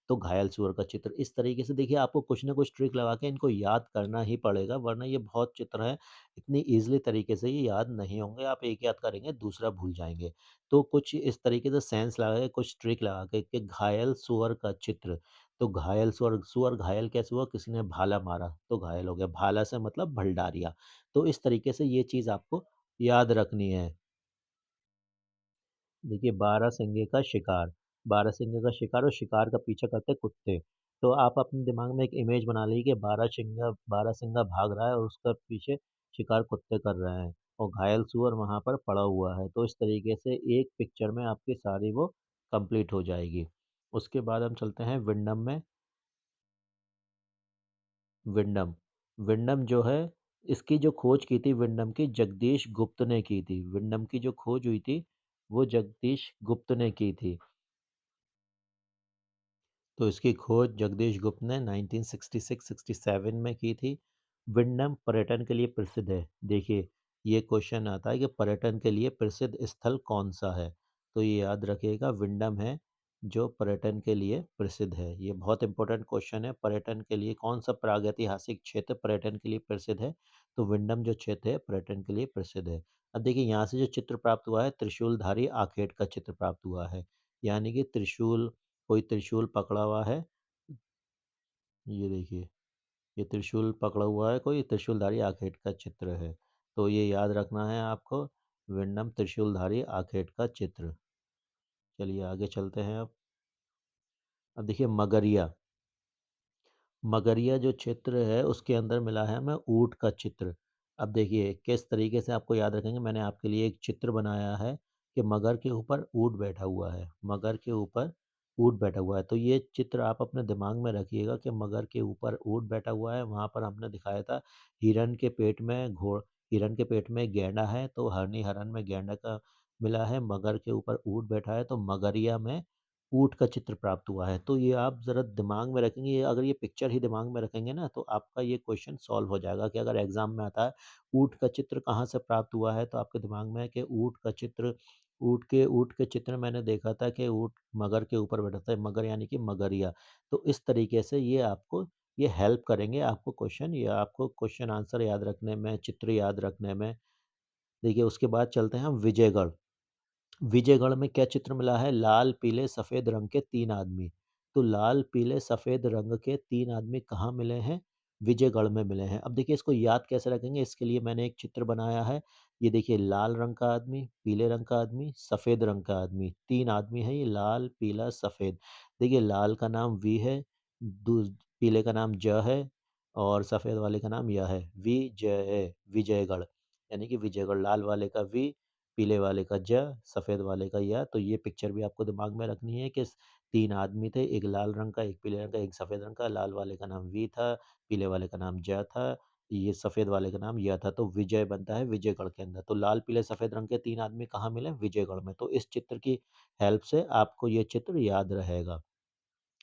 तो घायल सूअर का चित्र इस तरीके से देखिए आपको कुछ ना कुछ ट्रिक लगा के इनको याद करना ही पड़ेगा वरना ये बहुत चित्र हैं इतनी ईज़िली तरीके से ये याद नहीं होंगे। आप एक याद करेंगे दूसरा भूल जाएँगे। तो कुछ इस तरीके से सेंस लगा के कुछ ट्रिक लगा के कि घायल सूअर का चित्र, तो घायल सूअर सूअर घायल कैसे हुआ? किसी ने भाला मारा तो घायल हो गया। भाला से मतलब भलडारिया। तो इस तरीके से ये चीज़ आपको याद रखनी है। देखिए बारहसिंगे का शिकार, बारहसिंगे का शिकार और शिकार का पीछा करते कुत्ते। तो आप अपने दिमाग में एक इमेज बना लीजिए कि बारहसिंगा भाग रहा है और उसका पीछे शिकार कुत्ते कर रहे हैं और घायल सूअर वहाँ पर पड़ा हुआ है। तो इस तरीके से एक पिक्चर में आपकी सारी वो कंप्लीट हो जाएगी। उसके बाद हम चलते हैं विंडम में। विंडम, विंडम जो है इसकी जो खोज की थी विंडम की जगदीश गुप्त ने की थी। विंडम की जो खोज हुई थी वो जगदीश गुप्त ने की थी। तो इसकी खोज जगदीश गुप्त ने 1966-67 में की थी। विंडम पर्यटन के लिए प्रसिद्ध है। देखिए, ये क्वेश्चन आता है कि पर्यटन के लिए प्रसिद्ध स्थल कौन-सा है? तो ये याद रखिएगा विंडम है जो पर्यटन के लिए प्रसिद्ध है। ये बहुत इंपॉर्टेंट क्वेश्चन है, पर्यटन के लिए कौन-सा प्रागैतिहासिक क्षेत्र पर्यटन के लिए प्रसिद्ध है? तो विंडम जो क्षेत्र है पर्यटन के लिए प्रसिद्ध है। अब देखिए यहाँ से जो चित्र प्राप्त हुआ है त्रिशूलधारी आखेट का चित्र प्राप्त हुआ है। यानी कि त्रिशूल कोई त्रिशूल पकड़ा हुआ है, ये देखिए, ये त्रिशूल पकड़ा हुआ है कोई त्रिशूलधारी आखेट का चित्र है। तो ये याद रखना है आपको, विंडम त्रिशूलधारी आखेट का चित्र। चलिए आगे चलते हैं अब। अब देखिए मगरिया, मगरिया जो चित्र है उसके अंदर मिला है हमें ऊँट का चित्र। अब देखिए किस तरीके से आपको याद रखेंगे मैंने आपके लिए एक चित्र बनाया है कि मगर के ऊपर ऊँट बैठा हुआ है, मगर के ऊपर ऊँट बैठा हुआ है। तो ये चित्र आप अपने दिमाग में रखिएगा कि मगर के ऊपर ऊँट बैठा हुआ है। वहाँ पर हमने दिखाया था हिरन के पेट में घोड़ हिरन के पेट में गैंडा है तो हरनी हरन में गैंडा का मिला है, मगर के ऊपर ऊँट बैठा है तो मगरिया में ऊँट का चित्र प्राप्त हुआ है। तो ये आप ज़रा दिमाग में रखेंगे, ये अगर ये पिक्चर ही दिमाग में रखेंगे ना, तो आपका ये क्वेश्चन सॉल्व हो जाएगा कि अगर एग्ज़ाम में आता है, ऊँट का चित्र कहाँ से प्राप्त हुआ है, तो आपके दिमाग में है कि ऊँट के चित्र मैंने देखा था कि ऊँट मगर के ऊपर बैठा था, मगर यानी कि मगरिया। तो इस तरीके से ये हेल्प करेंगे आपको क्वेश्चन या आपको क्वेश्चन आंसर याद रखने में, चित्र याद रखने में। देखिए उसके बाद चलते हैं हम विजयगढ़। विजयगढ़ में क्या चित्र मिला है? लाल, पीले, सफ़ेद रंग के 3 आदमी। तो लाल, पीले, सफ़ेद रंग के 3 आदमी कहाँ मिले हैं? विजयगढ़ में मिले हैं। अब देखिए इसको याद कैसे रखेंगे, इसके लिए मैंने एक चित्र बनाया है। ये देखिए लाल रंग का आदमी, पीले रंग का आदमी, सफ़ेद रंग का आदमी, 3 आदमी हैं ये लाल, पीला, सफ़ेद। देखिए लाल का नाम वी है, दूस पीले का नाम ज है और सफ़ेद वाले का नाम य है। विजय, विजयगढ़ यानी कि विजयगढ़, लाल वाले का वी, पीले वाले का ज, सफ़ेद वाले का य। तो ये पिक्चर भी आपको दिमाग में रखनी है कि 3 आदमी थे, एक लाल रंग का, एक पीले रंग का, एक सफ़ेद रंग का। लाल वाले का नाम वी था, पीले वाले का नाम ज था, ये सफ़ेद वाले का नाम य था। तो विजय बनता है विजयगढ़ के अंदर। तो लाल, पीले, सफ़ेद रंग के 3 आदमी कहाँ मिले? विजयगढ़ में। तो इस चित्र की हेल्प से आपको ये चित्र याद रहेगा।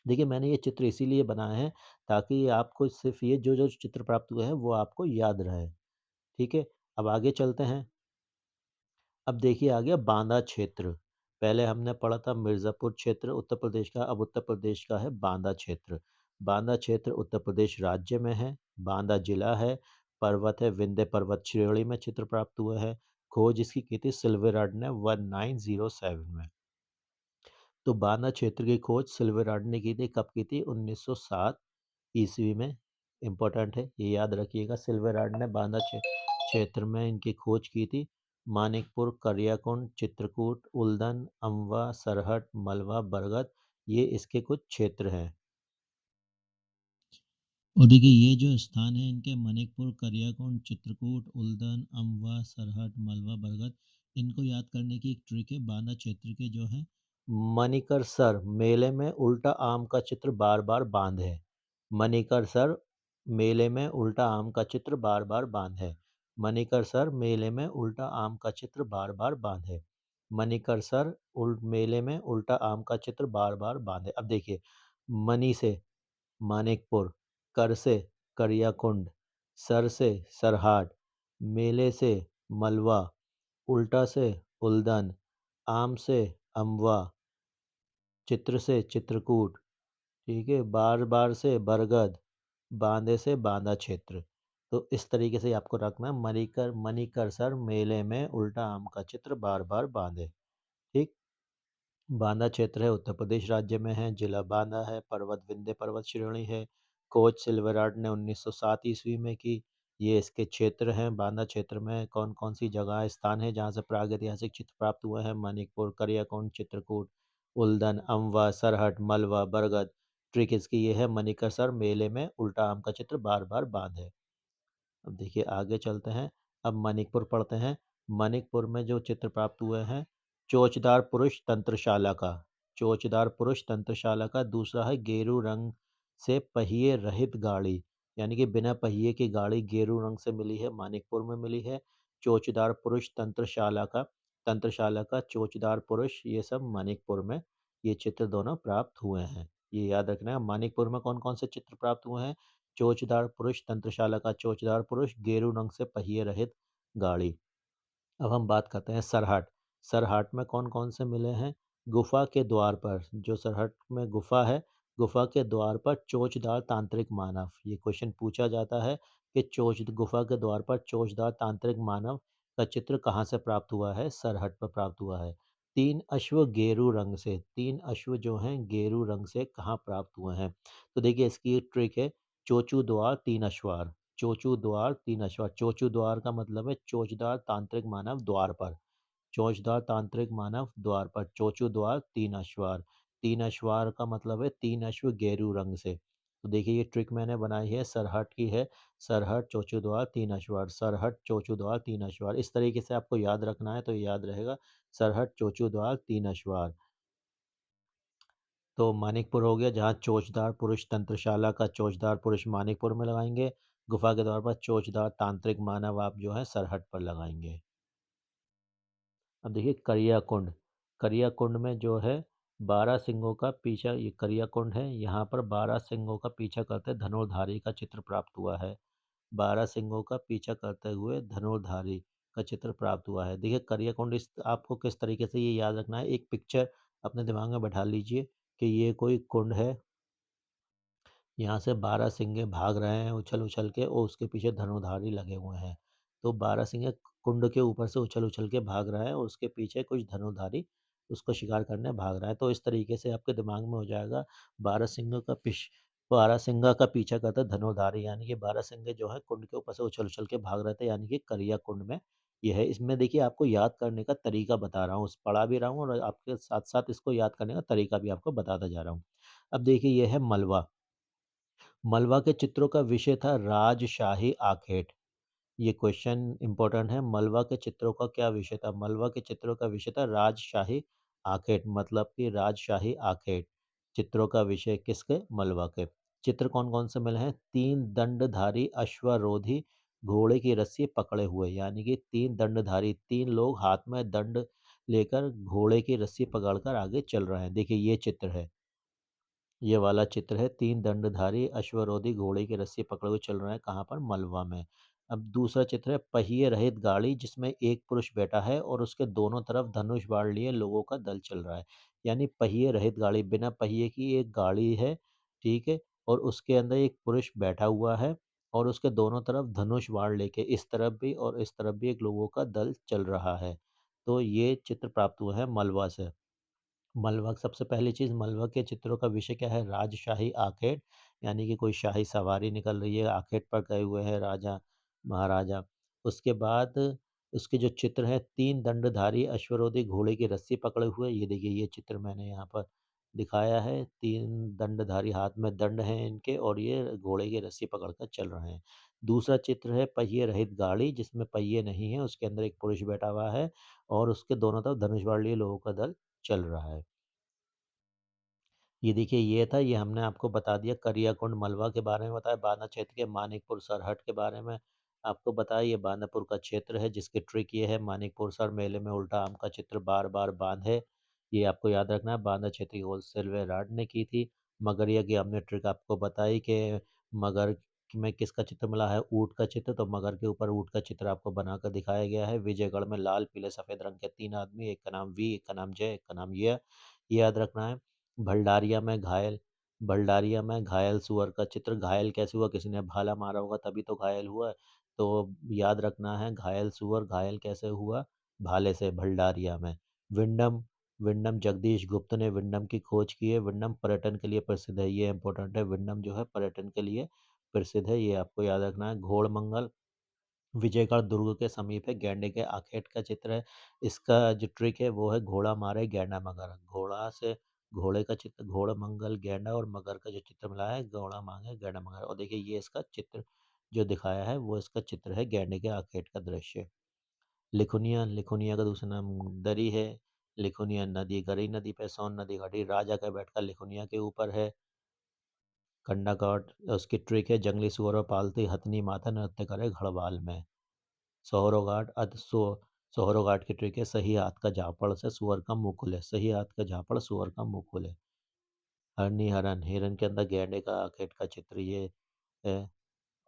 देखिए मैंने ये चित्र इसीलिए बनाए हैं ताकि आपको सिर्फ़ ये जो-जो चित्र प्राप्त हुए हैं वो आपको याद रहे। ठीक है? अब आगे चलते हैं। अब देखिए आ गया बांदा क्षेत्र। पहले हमने पढ़ा था मिर्ज़ापुर क्षेत्र उत्तर प्रदेश का, अब उत्तर प्रदेश का है बांदा क्षेत्र। बांदा क्षेत्र उत्तर प्रदेश राज्य में है, बांदा जिला है, पर्वत है विंध्य पर्वत श्रेणी में चित्र प्राप्त हुए हैं। खोज इसकी की थी सिल्वेरार्ड ने 1907 में। तो बांदा क्षेत्र की खोज सिल्वेरार्ड ने की थी, कब की थी? 1907 ईस्वी में। इम्पोर्टेंट है, ये याद रखिएगा। सिल्वेरार्ड ने बांदा क्षेत्र में इनकी खोज की थी। मानिकपुर, करियाकुंड, चित्रकूट, उल्दन, अमवा, सरहट, मलवा, बरगद ये इसके कुछ क्षेत्र हैं। और देखिए ये जो स्थान है इनके मनिकपुर, करियाकुंड, चित्रकूट, उल्दन, अमवा, सरहट, मलवा, बरगद इनको याद करने की एक ट्रिक है। बांदा क्षेत्र के जो है मणिकर सर मेले में उल्टा आम का चित्र बार बार बांधे। मणिकर सर मेले में उल्टा आम का चित्र बार बार बांधे। मणिकर सर मेले में उल्टा आम का चित्र बार बार बांधे। मणिकर सर मेले में उल्टा आम का चित्र बार बार बांधे। अब देखिए मणि से मानिकपुर, कर से करियाकुंड, सर से सरहाट, मेले से मलवा, उल्टा से उल्दन, आम से अमवा, चित्र से चित्रकूट, ठीक है, बार-बार से बरगद, बांदे से बांदा क्षेत्र। तो इस तरीके से आपको रखना मणिकर मणिकर सर मेले में उल्टा आम का चित्र बार-बार बांधे। ठीक? बांदा क्षेत्र है, उत्तर प्रदेश राज्य में है, जिला बांदा है, पर्वत विंध्य पर्वत श्रेणी है। खोज सिल्वरार्ड ने 1907 ईस्वी में की। ये इसके क्षेत्र हैं, बांदा क्षेत्र में कौन-कौन सी जगह स्थान है जहाँ से प्रागैतिहासिक चित्र प्राप्त हुए हैं? मणिकपुर, करियाकुंड, चित्रकूट, उल्दन, अमवा, सरहट, मलवा, बरगद। ट्रिक इसकी ये है मणिकर सर मेले में उल्टा आम का चित्र बार-बार बांधे। अब देखिए आगे चलते हैं। अब मणिकपुर पढ़ते हैं। मणिकपुर में जो चित्र प्राप्त हुए हैं, चोचदार पुरुष तंत्रशाला का। चोचदार पुरुष तंत्रशाला का दूसरा है गेरू रंग से पहिए रहित गाड़ी, यानी कि बिना पहिए की गाड़ी गेरू रंग से मिली है, मानिकपुर में मिली है। चोचदार पुरुष तंत्रशाला का चोचदार पुरुष ये सब मानिकपुर में ये चित्र दोनों प्राप्त हुए हैं। ये याद रखना है। मानिकपुर में कौन-कौन से चित्र प्राप्त हुए हैं? चोचदार पुरुष तंत्रशाला का चोचदार पुरुष, गेरू रंग से पहिए रहित गाड़ी। अब हम बात करते हैं सरहाट। सरहाट में कौन-कौन से मिले हैं? गुफा के द्वार पर, जो सरहट में गुफा है, गुफा के द्वार पर चोचदार तांत्रिक मानव। ये क्वेश्चन पूछा जाता है कि चोच गुफा के द्वार पर चोचदार तांत्रिक मानव का चित्र कहाँ से प्राप्त हुआ है? सरहट पर प्राप्त हुआ है। 3 अश्व गेरू रंग से, 3 अश्व जो हैं गेरू रंग से कहाँ प्राप्त हुए हैं? तो देखिए इसकी एक ट्रिक है, चोचू द्वार 3 अश्वार। चोचू द्वार 3 अश्वार। चोचू द्वार का मतलब है चोचदार तांत्रिक मानव द्वार पर। चोचदार तांत्रिक मानव द्वार पर। चोचू द्वार 3 अश्वार। 3 अश्वार का मतलब है 3 अश्व गेरू रंग से। तो देखिए ये ट्रिक मैंने बनाई है, सरहट की है। सरहट, चोचू द्वार, 3 अश्वार। सरहट, चोचू द्वार, 3 अश्वार। इस तरीके से आपको याद रखना है तो ये याद रहेगा। सरहट, चोचू द्वार, 3 अश्वार। तो मानिकपुर हो गया, जहाँ चोचदार पुरुष तंत्रशाला का चोचदार पुरुष मानिकपुर में लगाएँगे। गुफा के द्वार पर चोचदार तांत्रिक मानव आप जो है सरहट पर लगाएँगे। अब देखिए करियाकुंड। करियाकुंड में जो है 12 सिंगों का पीछा, ये करियाकुंड है, यहाँ पर 12 सिंगों का पीछा करते धनुर्धारी का चित्र प्राप्त हुआ है। 12 सिंगों का पीछा करते हुए धनुर्धारी का चित्र प्राप्त हुआ है। देखिए करियाकुंड इस आपको किस तरीके से ये याद रखना है, एक पिक्चर अपने दिमाग में बैठा लीजिए कि ये कोई कुंड है, यहाँ से 12 सिंगे भाग रहे हैं उछल-उछल के और उसके पीछे धनुर्धारी लगे हुए हैं। तो 12 सिंगे कुंड के ऊपर से उछल-उछल के भाग रहे हैं और उसके पीछे कुछ धनुर्धारी उसको शिकार करने भाग रहा है। तो इस तरीके से आपके दिमाग में हो जाएगा बारहसिंगा का पीछा करता धनुर्धारी, यानी कि बारहसिंगे जो है कुंड के ऊपर से उछल-उछल के भाग रहे थे, यानी कि करिया कुंड में ये है। इसमें देखिए आपको याद करने का तरीका बता रहा हूँ, पढ़ा भी रहा हूँ और आपके साथ-साथ इसको याद करने का तरीका भी आपको बताता जा रहा हूँ। अब देखिए ये है मलवा। मलवा के चित्रों का विषय था राजशाही आखेट। ये क्वेश्चन इम्पोर्टेंट है। मलवा के चित्रों का क्या विषय था? मलवा के चित्रों का विषय था राजशाही आखेट, मतलब कि राजशाही आखेट। चित्रों का विषय किसके? मलवा के। चित्र कौन-कौन से मिले हैं? 3 दंडधारी अश्वारोधी घोड़े की रस्सी पकड़े हुए, यानी कि 3 दंडधारी, 3 लोग हाथ में दंड लेकर घोड़े की रस्सी पकड़कर आगे चल रहे हैं। देखिए ये चित्र है। ये वाला चित्र है, 3 दंडधारी अश्वारोधी घोड़े की रस्सी पकड़े हुए चल रहे हैं, कहाँ पर? मलवा में। अब दूसरा चित्र है पहिए रहित गाड़ी जिसमें एक पुरुष बैठा है और उसके दोनों तरफ धनुष बाण लिए लोगों का दल चल रहा है। यानी पहिए रहित गाड़ी, बिना पहिए की एक गाड़ी है, ठीक है? और उसके अंदर एक पुरुष बैठा हुआ है और उसके दोनों तरफ धनुष बाण लेके इस तरफ भी और इस तरफ भी एक लोगों का दल चल रहा है। तो ये चित्र प्राप्त हुए हैं मलवा से। मलबा सबसे पहली चीज़, मलबा के चित्रों का विषय क्या है? राजशाही आखेट, यानी कि कोई शाही सवारी निकल रही है, आखेट पर गए हुए हैं राजा, महाराजा। उसके बाद उसके जो चित्र हैं 3 दंडधारी अश्वरोधी घोड़े की रस्सी पकड़े हुए, ये देखिए ये चित्र मैंने यहाँ पर दिखाया है। 3 दंडधारी, हाथ में दंड हैं इनके और ये घोड़े की रस्सी पकड़कर चल रहे हैं। दूसरा चित्र है पहिए रहित गाड़ी जिसमें पहिए नहीं हैं, उसके अंदर एक पुरुष बैठा हुआ है और उसके दोनों तरफ धनुष बाण लिए लोगों का दल चल रहा है। ये देखिए ये था, ये हमने आपको बता दिया करियाकुंड मलवा के बारे में बताया, बांदा क्षेत्र के मानिकपुर सरहट के बारे में आपको बताया। ये बांदापुर का क्षेत्र है जिसकी ट्रिक ये है, मानिकपुर सर मेले में उल्टा आम का चित्र बार-बार बाँधे। ये आपको याद रखना है, बांदा क्षेत्र की होलसेल विराट ने की थी। मगरिया की हमने ट्रिक आपको बताई कि मगर में किसका चित्र मिला है? ऊँट का चित्र, तो मगर के ऊपर ऊँट का चित्र आपको बनाकर दिखाया गया है। विजयगढ़ में लाल, पीले, सफ़ेद रंग के 3 आदमी, एक का नाम वी, एक का नाम जय, एक का नाम य, ये याद रखना है। भंडारिया में घायल सूअर का चित्र, घायल कैसे हुआ? किसी ने भाला मारा होगा तभी तो घायल हुआ। तो याद रखना है घायल सूअर घायल कैसे हुआ? भाले से, भंडारिया में। विंडम विंडम जगदीश गुप्त ने विंडम की खोज की है। विंडम पर्यटन के लिए प्रसिद्ध है, ये इम्पोर्टेंट है। विंडम जो है पर्यटन के लिए प्रसिद्ध है, ये आपको याद रखना है। घोड़मंगल विजयगढ़ दुर्ग के समीप है, गैंडे के आखेट का चित्र है। इसका जो ट्रिक है वो है घोड़ा मारे गैंडा मगर। घोड़े का चित्र घोड़मंगल गैंडा और मगर का जो चित्र मिला है, घोड़ा मांगे गैंडा मगर, और देखिए ये इसका चित्र जो दिखाया है वो इसका चित्र है गैंडे के आखेट का दृश्य। लिखुनिया लिखुनिया का दूसरा नाम दरी है। लिखुनिया नदी, गरी नदी पे सोन नदी घाटी, राजा का बैठका लिखुनिया के ऊपर है। कंडाकॉट उसकी ट्रिक है, जंगली सुअर और पालती हथनी माथा नृत्य करे घड़वाल में। सोहरोघाट अध सो सोहरोघाट की ट्रिक है, सही हाथ का झापड़ से सूअर का मुंह खुले। सही हाथ का झापड़ सूअर का मुंह खुले। हरनी हरन, हिरन के अंदर गैंडे का आखेट का चित्र ये है।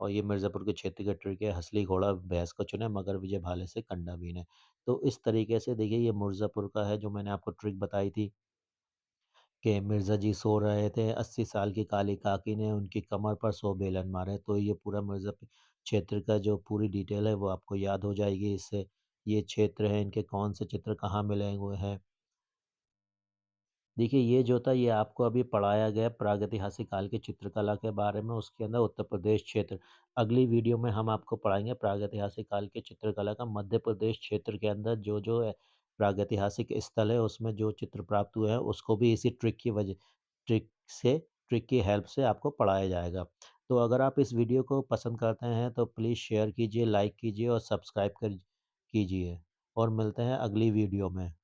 और ये मिर्ज़ापुर के क्षेत्र का ट्रिक है, हँसली घोड़ा भैंस को चुने मगर विजय भाले से कंडा बीने। तो इस तरीके से देखिए ये मिर्ज़ापुर का है जो मैंने आपको ट्रिक बताई थी कि मिर्ज़ा जी सो रहे थे, 80 साल की काली काकी ने उनकी कमर पर 100 बेलन मारे। तो ये पूरा मिर्ज़ापुर क्षेत्र का जो पूरी डिटेल है वो आपको याद हो जाएगी इससे। ये क्षेत्र है, इनके कौन से चित्र कहाँ मिले हुए हैं। देखिए, ये जो था ये आपको अभी पढ़ाया गया प्रागैतिहासिक काल की चित्रकला के बारे में, उसके अंदर उत्तर प्रदेश क्षेत्र। अगली वीडियो में हम आपको पढ़ाएँगे प्रागैतिहासिक काल की चित्रकला का मध्य प्रदेश क्षेत्र के अंदर जो-जो प्रागैतिहासिक स्थल है, उसमें जो चित्र प्राप्त हुए हैं, उसको भी इसी ट्रिक से ट्रिक की हेल्प से आपको पढ़ाया जाएगा। तो अगर आप इस वीडियो को पसंद करते हैं, तो प्लीज़ शेयर कीजिए, लाइक कीजिए और सब्सक्राइब कीजिए और मिलते हैं अगली वीडियो में।